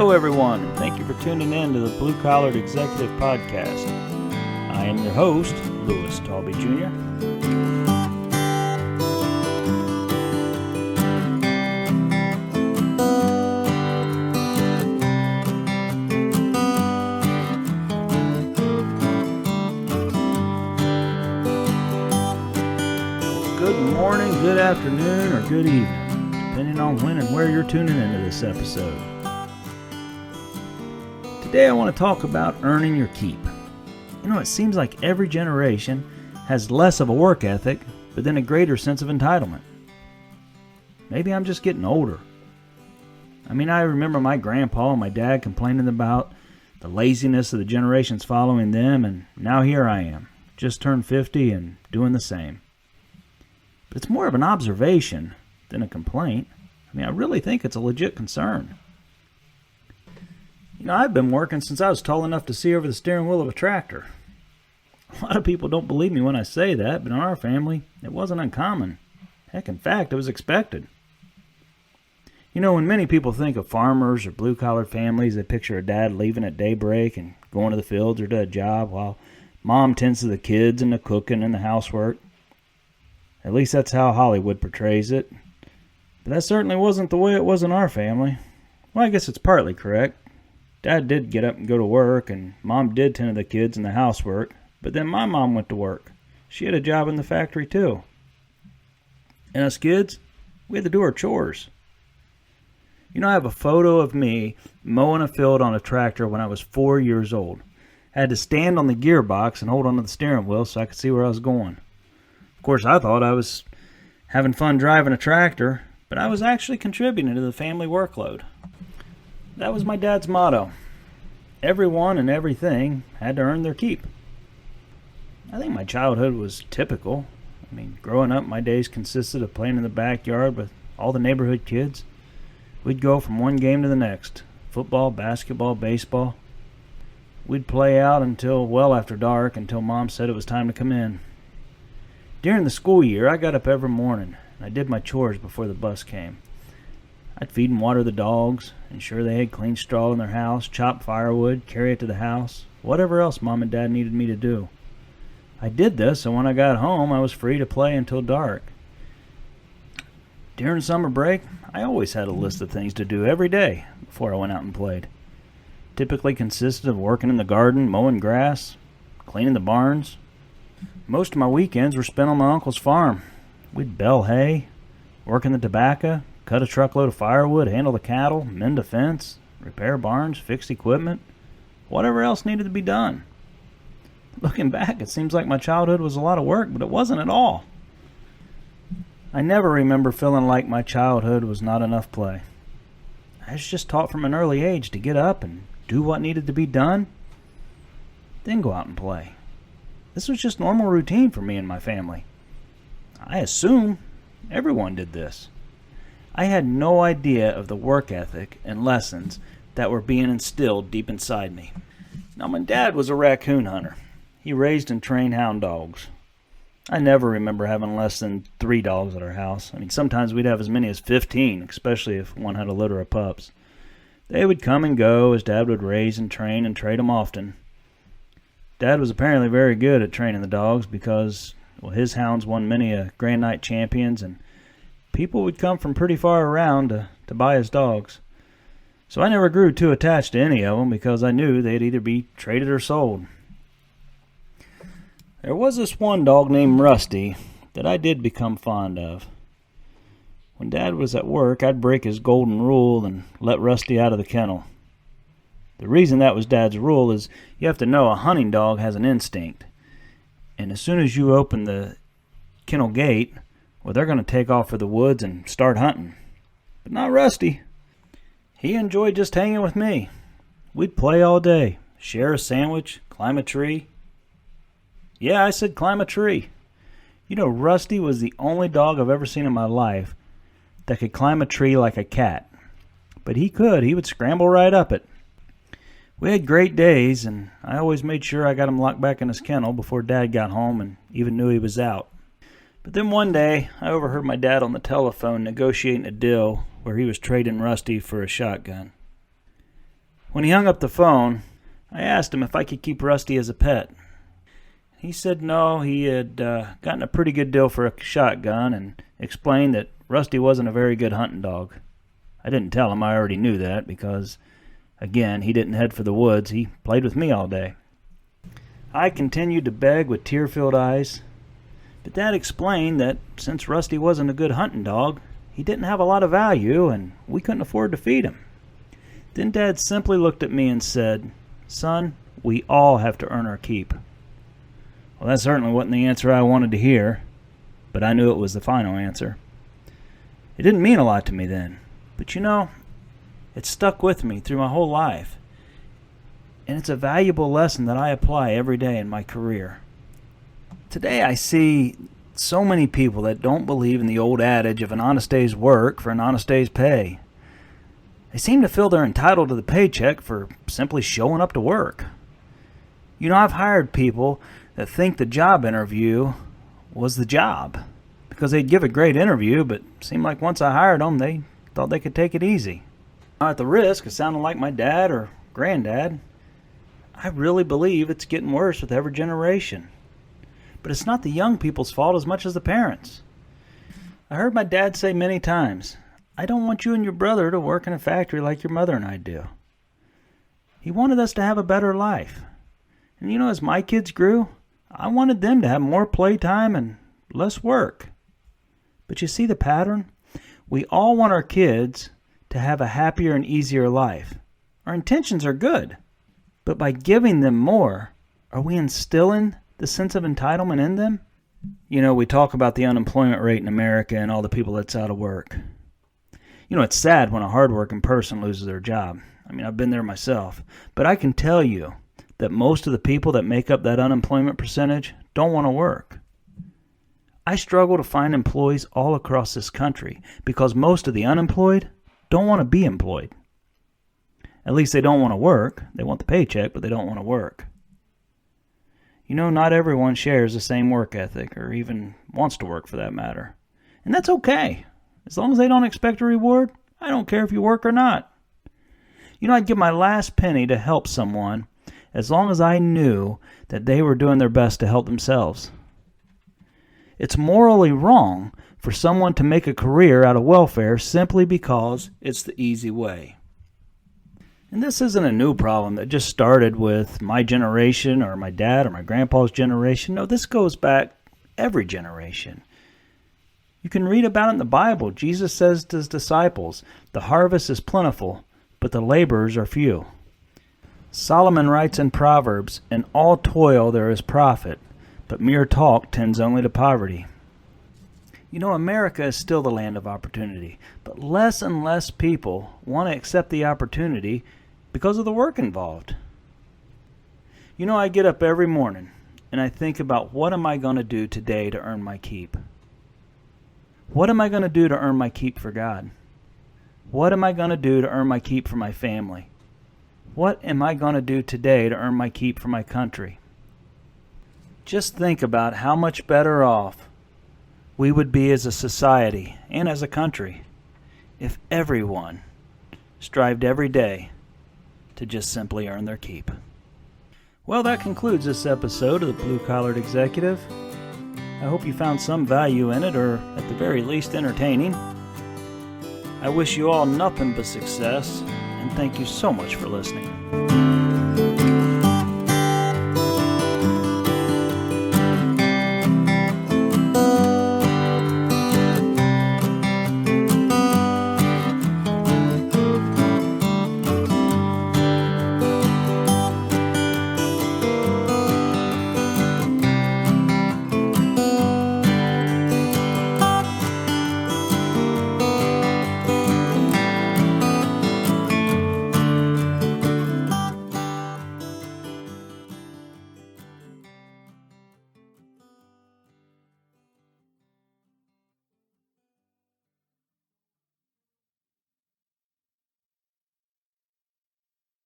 Hello everyone, and thank you for tuning in to the Blue Collared Executive Podcast. I am your host, Louis Talby Jr. Good morning, good afternoon, or good evening, depending on when and where you're tuning into this episode. Today I want to talk about earning your keep. You know, it seems like every generation has less of a work ethic, but then a greater sense of entitlement. Maybe I'm just getting older. I mean, I remember my grandpa and my dad complaining about the laziness of the generations following them, and now here I am, just turned 50 and doing the same. But it's more of an observation than a complaint. I mean, I really think it's a legit concern. You know, I've been working since I was tall enough to see over the steering wheel of a tractor. A lot of people don't believe me when I say that, but in our family, it wasn't uncommon. Heck, in fact, it was expected. You know, when many people think of farmers or blue-collar families, they picture a dad leaving at daybreak and going to the fields or to a job while mom tends to the kids and the cooking and the housework. At least that's how Hollywood portrays it. But that certainly wasn't the way it was in our family. Well, I guess it's partly correct. Dad did get up and go to work, and Mom did tend to the kids and the housework. But then my mom went to work. She had a job in the factory, too. And us kids, we had to do our chores. You know, I have a photo of me mowing a field on a tractor when I was 4 years old. I had to stand on the gearbox and hold onto the steering wheel so I could see where I was going. Of course, I thought I was having fun driving a tractor, but I was actually contributing to the family workload. That was my dad's motto. Everyone and everything had to earn their keep. I think my childhood was typical. I mean, growing up, my days consisted of playing in the backyard with all the neighborhood kids. We'd go from one game to the next. Football, basketball, baseball. We'd play out until well after dark, until Mom said it was time to come in. During the school year, I got up every morning, and I did my chores before the bus came. I'd feed and water the dogs, ensure they had clean straw in their house, chop firewood, carry it to the house, whatever else Mom and Dad needed me to do. I did this, so when I got home, I was free to play until dark. During summer break, I always had a list of things to do every day before I went out and played. Typically consisted of working in the garden, mowing grass, cleaning the barns. Most of my weekends were spent on my uncle's farm. We'd bale hay, work in the tobacco, cut a truckload of firewood, handle the cattle, mend a fence, repair barns, fix equipment, whatever else needed to be done. Looking back, it seems like my childhood was a lot of work, but it wasn't at all. I never remember feeling like my childhood was not enough play. I was just taught from an early age to get up and do what needed to be done, then go out and play. This was just normal routine for me and my family. I assume everyone did this. I had no idea of the work ethic and lessons that were being instilled deep inside me. Now, my dad was a raccoon hunter. He raised and trained hound dogs. I never remember having less than 3 dogs at our house. I mean, sometimes we'd have as many as 15, especially if one had a litter of pups. They would come and go as Dad would raise and train and trade them often. Dad was apparently very good at training the dogs because, well, his hounds won many a Grand Night Champions, and people would come from pretty far around to buy his dogs. So I never grew too attached to any of them because I knew they'd either be traded or sold. There was this one dog named Rusty that I did become fond of. When Dad was at work, I'd break his golden rule and let Rusty out of the kennel. The reason that was Dad's rule is you have to know a hunting dog has an instinct. And as soon as you open the kennel gate, well, they're going to take off for the woods and start hunting. But not Rusty. He enjoyed just hanging with me. We'd play all day, share a sandwich, climb a tree. Yeah, I said climb a tree. You know, Rusty was the only dog I've ever seen in my life that could climb a tree like a cat. But he could. He would scramble right up it. We had great days, and I always made sure I got him locked back in his kennel before Dad got home and even knew he was out. But then one day, I overheard my dad on the telephone negotiating a deal where he was trading Rusty for a shotgun. When he hung up the phone, I asked him if I could keep Rusty as a pet. He said no, he had gotten a pretty good deal for a shotgun and explained that Rusty wasn't a very good hunting dog. I didn't tell him I already knew that because, again, he didn't head for the woods. He played with me all day. I continued to beg with tear-filled eyes, but Dad explained that since Rusty wasn't a good hunting dog, he didn't have a lot of value and we couldn't afford to feed him. Then Dad simply looked at me and said, "Son, we all have to earn our keep." Well, that certainly wasn't the answer I wanted to hear, but I knew it was the final answer. It didn't mean a lot to me then, but it stuck with me through my whole life, and it's a valuable lesson that I apply every day in my career. Today I see so many people that don't believe in the old adage of an honest day's work for an honest day's pay. They seem to feel they're entitled to the paycheck for simply showing up to work. I've hired people that think the job interview was the job because they'd give a great interview, but it seemed like once I hired them, they thought they could take it easy. Now, at the risk of sounding like my dad or granddad, I really believe it's getting worse with every generation. But it's not the young people's fault as much as the parents. I heard my dad say many times, "I don't want you and your brother to work in a factory like your mother and I do." He wanted us to have a better life. And as my kids grew, I wanted them to have more playtime and less work. But you see the pattern? We all want our kids to have a happier and easier life. Our intentions are good. But by giving them more, are we instilling the sense of entitlement in them? We talk about the unemployment rate in America and all the people that's out of work. It's sad when a hardworking person loses their job. I've been there myself. But I can tell you that most of the people that make up that unemployment percentage don't want to work. I struggle to find employees all across this country because most of the unemployed don't want to be employed. At least they don't want to work. They want the paycheck, but they don't want to work. Not everyone shares the same work ethic or even wants to work for that matter. And that's okay. As long as they don't expect a reward, I don't care if you work or not. I'd give my last penny to help someone as long as I knew that they were doing their best to help themselves. It's morally wrong for someone to make a career out of welfare simply because it's the easy way. And this isn't a new problem that just started with my generation or my dad or my grandpa's generation. No, this goes back every generation. You can read about it in the Bible. Jesus says to his disciples, "The harvest is plentiful, but the laborers are few." Solomon writes in Proverbs, "In all toil there is profit, but mere talk tends only to poverty." America is still the land of opportunity, but less and less people want to accept the opportunity because of the work involved. I get up every morning and I think about what am I going to do today to earn my keep? What am I going to do to earn my keep for God? What am I going to do to earn my keep for my family? What am I going to do today to earn my keep for my country? Just think about how much better off we would be as a society and as a country if everyone strived every day to just simply earn their keep. Well, that concludes this episode of the Blue Collared Executive. I hope you found some value in it, or at the very least entertaining. I wish you all nothing but success, and thank you so much for listening.